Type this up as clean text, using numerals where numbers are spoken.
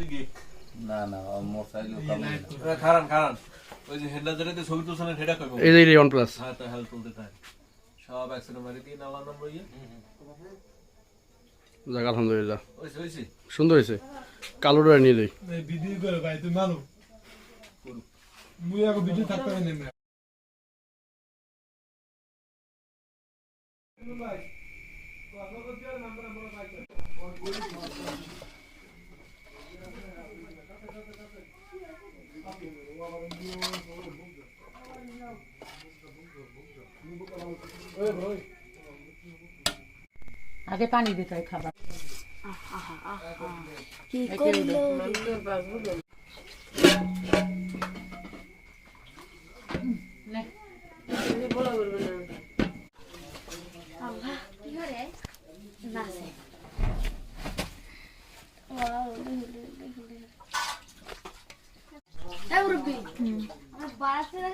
দিকে না না মোটরসাইকেল কম খারান ওই যে হেডলার যেটাতে ছবি তুলছেন হেডা কইবো এই যে OnePlus হ্যাঁ তো হেল্প তুলতে তাই সব অ্যাক্সিডেন্ট মারি দিন আল্লাহ নাম লইয়া যাক আলহামদুলিল্লাহ ওইছে সুন্দর হয়েছে কালোটা নিয়ে লই এই ভিডিও করে ভাই তুই মানো মুই আগে ভিডিও থাকতে পারি না ভাই কর্মকর্তার নাম্বার আমরা পাইছি আগে পানি দিতে হয় খাবার কি করলো নে আল্লাহ কি করে নাচে এই মুরব্বি আমার বাড়াতে